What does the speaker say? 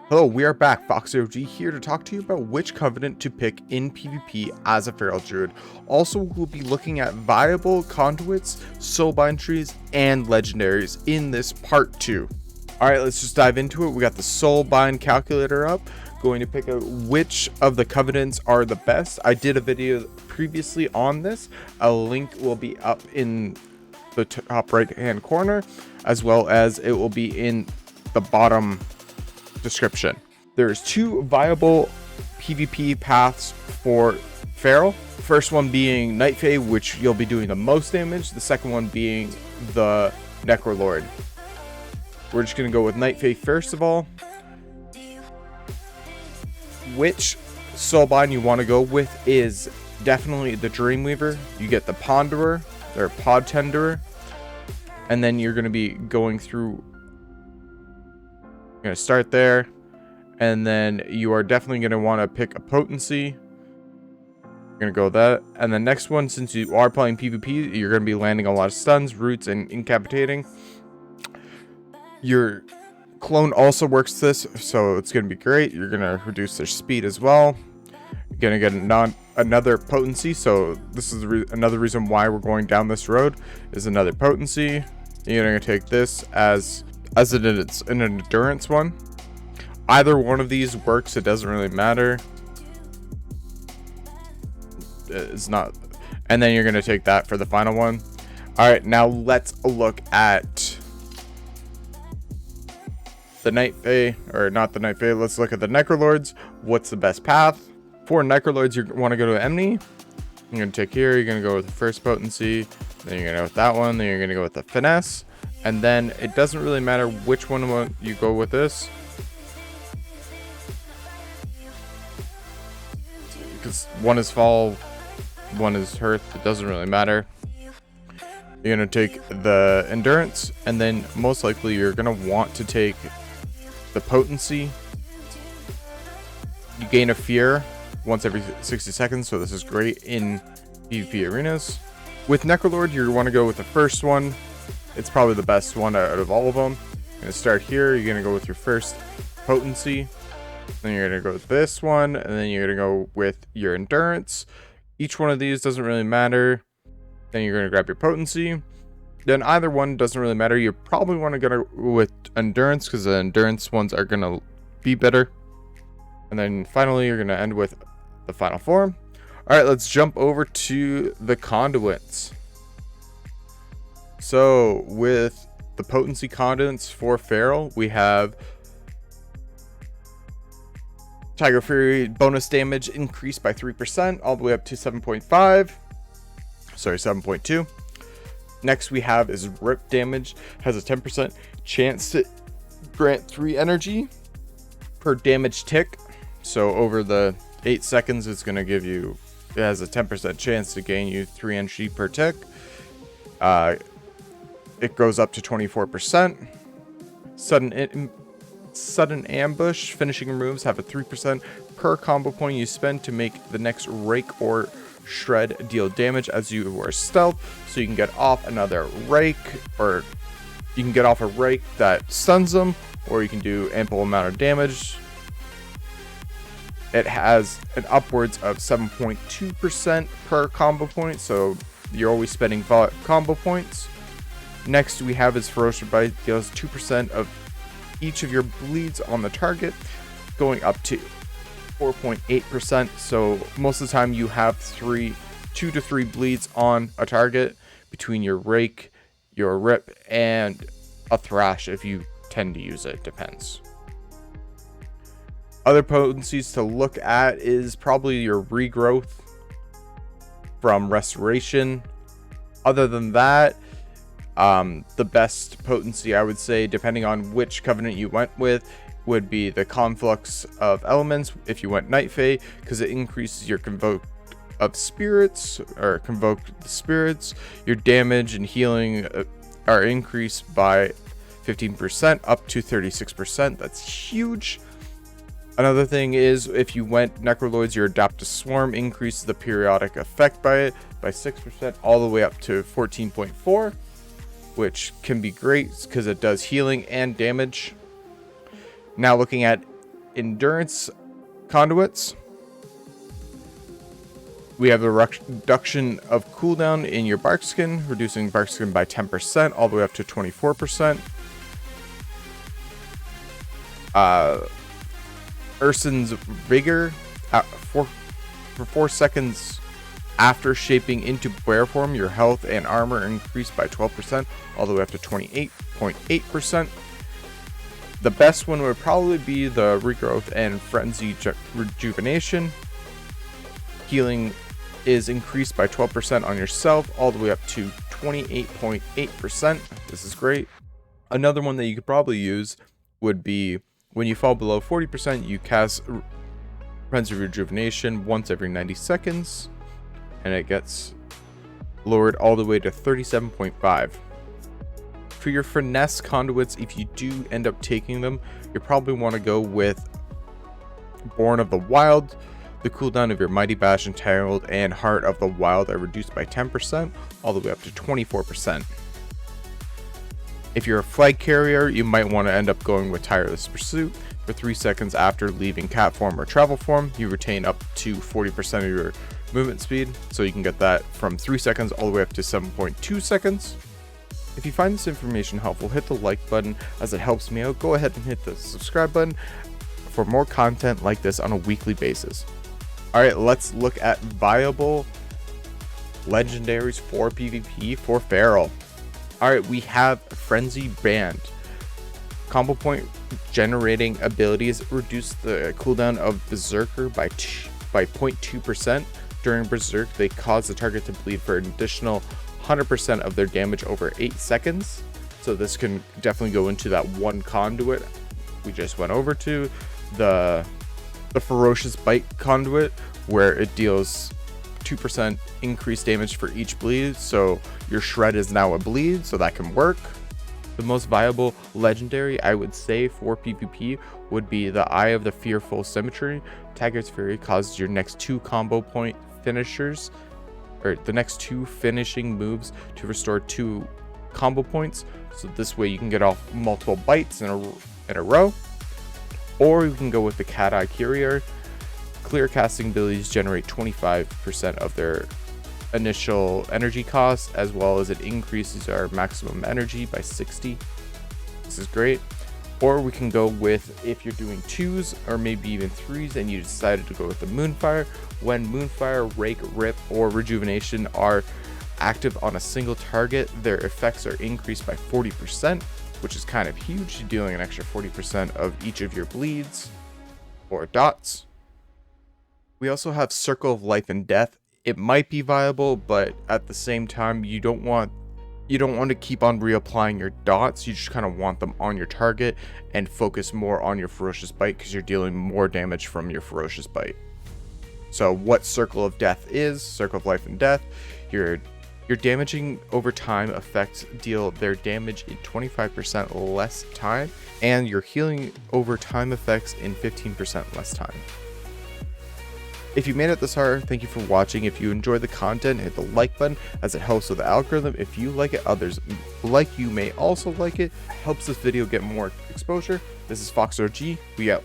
Hello, we are back, FoxOG here to talk to you about which covenant to pick in PvP as a feral druid. Also, we'll be looking at viable conduits, soulbind trees, and legendaries in this part 2. Alright, let's just dive into it. We got the soulbind calculator up, going to pick out which of the covenants are the best. I did a video previously on this. A link will be up in the top right hand corner, as well as it will be in the bottom description. There's two viable PvP paths for feral. First one being Night Fae, which you'll be doing the most damage. The second one being the Necrolord. We're just gonna go with Night Fae first of all. Which soulbind you want to go with is definitely the Dreamweaver. You get the Ponderer or Pod Tenderer, and then you're gonna be going through. Going to start there, and then you are definitely going to want to pick a potency. You're going to go with that, and the next one, since you are playing PvP, you're going to be landing a lot of stuns, roots, and incapitating. Your clone also works this, so it's going to be great. You're going to reduce their speed as well. You're going to get another potency, so this is another reason why we're going down this road, is another potency. You're going to take this as it's an endurance one. Either one of these works, it doesn't really matter. It's not. And then you're going to take that for the final one. All right, now let's look at the Night Fae, or not the Night Fae. Let's look at the Necrolords. What's the best path? For Necrolords, you want to go to Emny. You're going to take here. You're going to go with the first potency. Then you're going to go with that one. Then you're going to go with the finesse. And then it doesn't really matter which one you go with this, because one is fall, one is hearth. It doesn't really matter. You're going to take the endurance, and then most likely you're going to want to take the potency. You gain a fear once every 60 seconds, so this is great in PvP arenas. With Necrolord, you want to go with the first one. It's probably the best one out of all of them. You're going to start here. You're going to go with your first potency. Then you're going to go with this one. And then you're going to go with your endurance. Each one of these doesn't really matter. Then you're going to grab your potency. Then either one doesn't really matter. You probably want to go with endurance, because the endurance ones are going to be better. And then finally, you're going to end with the final form. All right, let's jump over to the conduits. So with the potency conduits for feral, we have Tiger Fury bonus damage increased by 3% all the way up to 7.2. Next we have is rip damage, has a 10% chance to grant 3 energy per damage tick. So over the 8 seconds, it's going to give you, it has a 10% chance to gain you 3 energy per tick. It goes up to 24%. Sudden ambush finishing moves have a 3% per combo point you spend to make the next rake or shred deal damage as you are stealth. So you can get off another rake, or you can get off a rake that stuns them, or you can do ample amount of damage. It has an upwards of 7.2% per combo point, so you're always spending combo points. Next we have is Ferocious Bite, deals 2% of each of your bleeds on the target, going up to 4.8%. So most of the time you have 2 to 3 bleeds on a target between your rake, your rip, and a thrash if you tend to use it. Depends. Other potencies to look at is probably your regrowth from restoration. Other than that, the best potency, I would say, depending on which covenant you went with, would be the conflux of elements if you went Night Fae, because it increases your convoke of spirits, or convoked spirits. Your damage and healing are increased by 15% up to 36%. That's huge. Another thing is, if you went Necrolords, your Adaptive Swarm increases the periodic effect by it by 6% all the way up to 14.4. which can be great because it does healing and damage. Now looking at endurance conduits. We have a reduction of cooldown in your bark skin, reducing bark skin by 10% all the way up to 24%. Urson's Vigor for 4 seconds after shaping into bear form, your health and armor increased by 12% all the way up to 28.8%. The best one would probably be the Regrowth and Frenzy Rejuvenation. Healing is increased by 12% on yourself all the way up to 28.8%. This is great. Another one that you could probably use would be when you fall below 40%, you cast Frenzy Rejuvenation once every 90 seconds, and it gets lowered all the way to 37.5. For your finesse conduits, if you do end up taking them, you probably want to go with Born of the Wild. The cooldown of your Mighty Bash, Entangled, and Heart of the Wild are reduced by 10%, all the way up to 24%. If you're a flag carrier, you might want to end up going with Tireless Pursuit. For 3 seconds after leaving cat form or travel form, you retain up to 40% of your movement speed, so you can get that from 3 seconds all the way up to 7.2 seconds. If you find this information helpful, hit the like button as it helps me out. Go ahead and hit the subscribe button for more content like this on a weekly basis. Alright, let's look at viable legendaries for PvP for Feral. Alright, we have Frenzy Band. Combo point generating abilities reduce the cooldown of Berserker by 0.2%. During Berserk, they cause the target to bleed for an additional 100% of their damage over 8 seconds. So this can definitely go into that one conduit we just went over to, the Ferocious Bite conduit, where it deals 2% increased damage for each bleed. So your shred is now a bleed, so that can work. The most viable legendary, I would say, for PvP would be the Eye of the Fearful Symmetry. Taggart's Fury causes your next 2 combo point finishers, or the next 2 finishing moves, to restore 2 combo points. So this way you can get off multiple bites in a row. Or you can go with the Cat Eye Courier. Clear casting abilities generate 25% of their initial energy cost, as well as it increases our maximum energy by 60. This is great. Or we can go with, if you're doing 2s or maybe even 3s and you decided to go with the Moonfire, when Moonfire, Rake, Rip, or Rejuvenation are active on a single target, their effects are increased by 40%, which is kind of huge, dealing an extra 40% of each of your bleeds or dots. We also have Circle of Life and Death. It might be viable, but at the same time, you don't want to keep on reapplying your dots. You just kind of want them on your target and focus more on your Ferocious Bite, because you're dealing more damage from your Ferocious Bite. So what Circle of Death is, Circle of Life and Death, your damaging over time effects deal their damage in 25% less time, and your healing over time effects in 15% less time. If you made it this far, thank you for watching. If you enjoyed the content, hit the like button as it helps with the algorithm. If you like it, others like you may also like it. It helps this video get more exposure. This is Fox OG. We out.